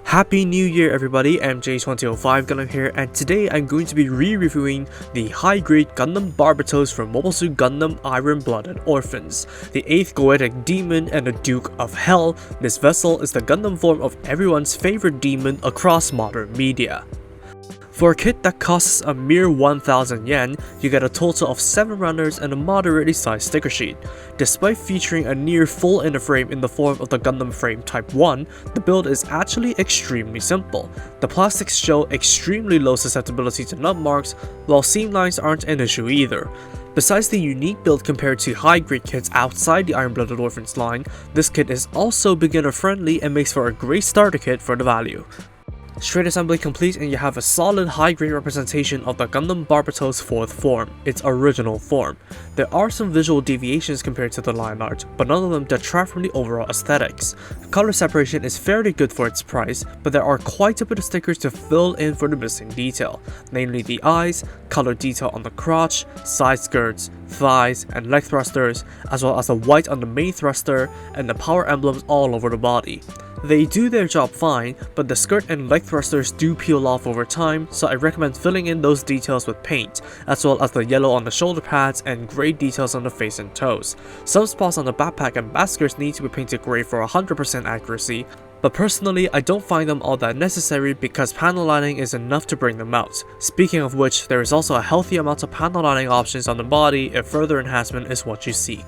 Happy New Year everybody, MJ2005 Gundam here, and today I'm going to be re-reviewing the high-grade Gundam Barbatos from Mobile Suit Gundam Iron-Blooded Orphans. The 8th Goetic Demon and the Duke of Hell, this vessel is the Gundam form of everyone's favorite demon across modern media. For a kit that costs a mere 1000 yen, you get a total of 7 runners and a moderately sized sticker sheet. Despite featuring a near full inner frame in the form of the Gundam Frame Type 1, the build is actually extremely simple. The plastics show extremely low susceptibility to nut marks, while seam lines aren't an issue either. Besides the unique build compared to high-grade kits outside the Iron-Blooded Orphans line, this kit is also beginner friendly and makes for a great starter kit for the value. Straight assembly complete and you have a solid high-grade representation of the Gundam Barbatos 4th form, its original form. There are some visual deviations compared to the line art, but none of them detract from the overall aesthetics. Color separation is fairly good for its price, but there are quite a bit of stickers to fill in for the missing detail, namely the eyes, color detail on the crotch, side skirts, thighs, and leg thrusters, as well as the white on the main thruster and the power emblems all over the body. They do their job fine, but the skirt and leg thrusters do peel off over time, so I recommend filling in those details with paint, as well as the yellow on the shoulder pads and grey details on the face and toes. Some spots on the backpack and baskets need to be painted grey for 100% accuracy, but personally I don't find them all that necessary because panel lining is enough to bring them out. Speaking of which, there is also a healthy amount of panel lining options on the body if further enhancement is what you seek.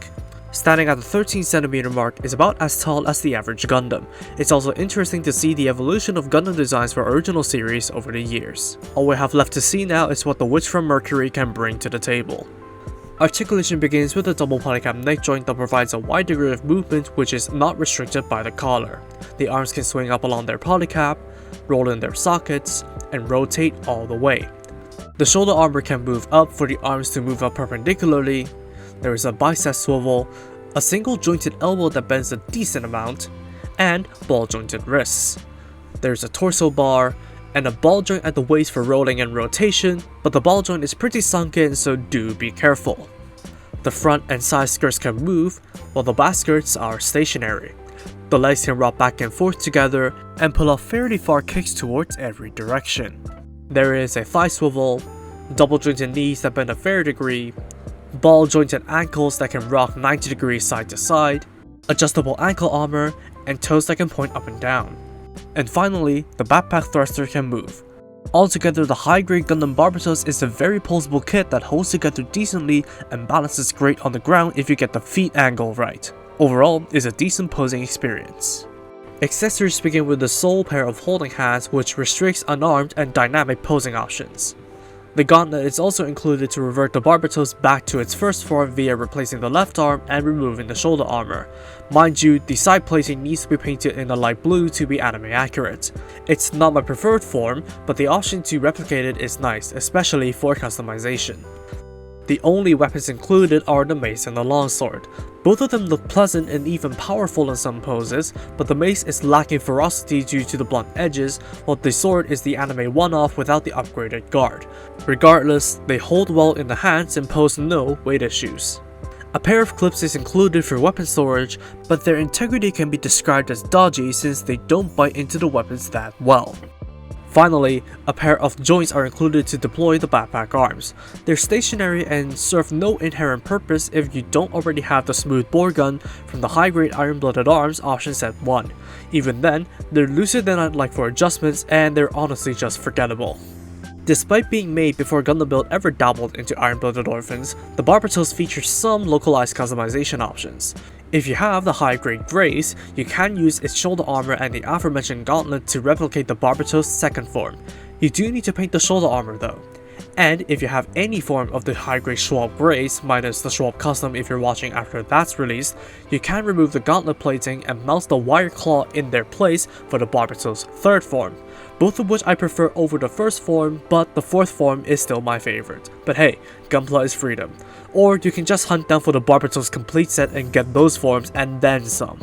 Standing at the 13cm mark is about as tall as the average Gundam. It's also interesting to see the evolution of Gundam designs for original series over the years. All we have left to see now is what the Witch from Mercury can bring to the table. Articulation begins with a double polycap neck joint that provides a wide degree of movement which is not restricted by the collar. The arms can swing up along their polycap, roll in their sockets, and rotate all the way. The shoulder armor can move up for the arms to move up perpendicularly. There is a bicep swivel, a single jointed elbow that bends a decent amount, and ball jointed wrists. There's a torso bar, and a ball joint at the waist for rolling and rotation, but the ball joint is pretty sunken, so do be careful. The front and side skirts can move, while the back skirts are stationary. The legs can rock back and forth together, and pull off fairly far kicks towards every direction. There is a thigh swivel, double jointed knees that bend a fair degree, ball jointed ankles that can rock 90 degrees side to side, adjustable ankle armor, and toes that can point up and down. And finally, the backpack thruster can move. Altogether, the high-grade Gundam Barbatos is a very posable kit that holds together decently and balances great on the ground if you get the feet angle right. Overall, it's a decent posing experience. Accessories begin with the sole pair of holding hands, which restricts unarmed and dynamic posing options. The gauntlet is also included to revert the Barbatos back to its first form via replacing the left arm and removing the shoulder armor. Mind you, the side plating needs to be painted in a light blue to be anime accurate. It's not my preferred form, but the option to replicate it is nice, especially for customization. The only weapons included are the mace and the longsword. Both of them look pleasant and even powerful in some poses, but the mace is lacking ferocity due to the blunt edges, while the sword is the anime one-off without the upgraded guard. Regardless, they hold well in the hands and pose no weight issues. A pair of clips is included for weapon storage, but their integrity can be described as dodgy since they don't bite into the weapons that well. Finally, a pair of joints are included to deploy the backpack arms. They're stationary and serve no inherent purpose if you don't already have the smooth bore gun from the high-grade Iron-Blooded Arms option set 1. Even then, they're looser than I'd like for adjustments and they're honestly just forgettable. Despite being made before Gundam Build ever dabbled into Iron-Blooded Orphans, the Barbatos features some localized customization options. If you have the high-grade Grace, you can use its shoulder armor and the aforementioned gauntlet to replicate the Barbatos' second form. You do need to paint the shoulder armor though. And if you have any form of the high-grade Schwab Grace, minus the Schwab Custom if you're watching after that's released, you can remove the gauntlet plating and mount the wire claw in their place for the Barbatos' third form. Both of which I prefer over the first form, but the fourth form is still my favorite. But hey, Gunpla is freedom. Or you can just hunt down for the Barbatos complete set and get those forms and then some.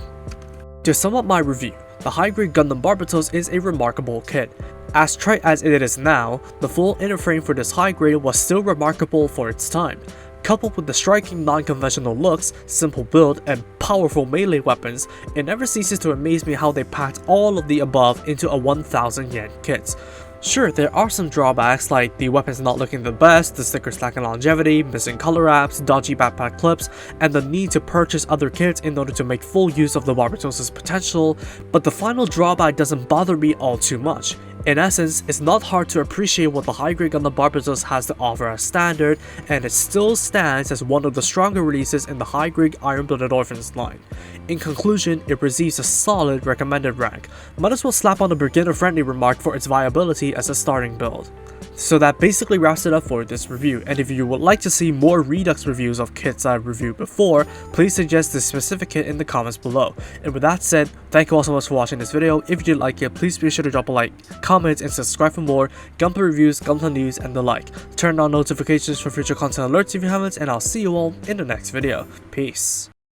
To sum up my review, the high-grade Gundam Barbatos is a remarkable kit. As trite as it is now, the full inner frame for this high grade was still remarkable for its time. Coupled with the striking non-conventional looks, simple build, and powerful melee weapons, it never ceases to amaze me how they packed all of the above into a 1000 yen kit. Sure, there are some drawbacks like the weapons not looking the best, the stickers lacking longevity, missing color apps, dodgy backpack clips, and the need to purchase other kits in order to make full use of the Barbatos' potential, but the final drawback doesn't bother me all too much. In essence, it's not hard to appreciate what the high-grade Gundam Barbatos has to offer as standard, and it still stands as one of the stronger releases in the high-grade Iron-Blooded Orphans line. In conclusion, it receives a solid recommended rank. Might as well slap on a beginner-friendly remark for its viability as a starting build. So that basically wraps it up for this review, and if you would like to see more Redux reviews of kits I've reviewed before, please suggest this specific kit in the comments below. And with that said, thank you all so much for watching this video. If you did like it, please be sure to drop a like, comment, and subscribe for more Gundam reviews, Gundam news, and the like. Turn on notifications for future content alerts if you haven't, and I'll see you all in the next video. Peace.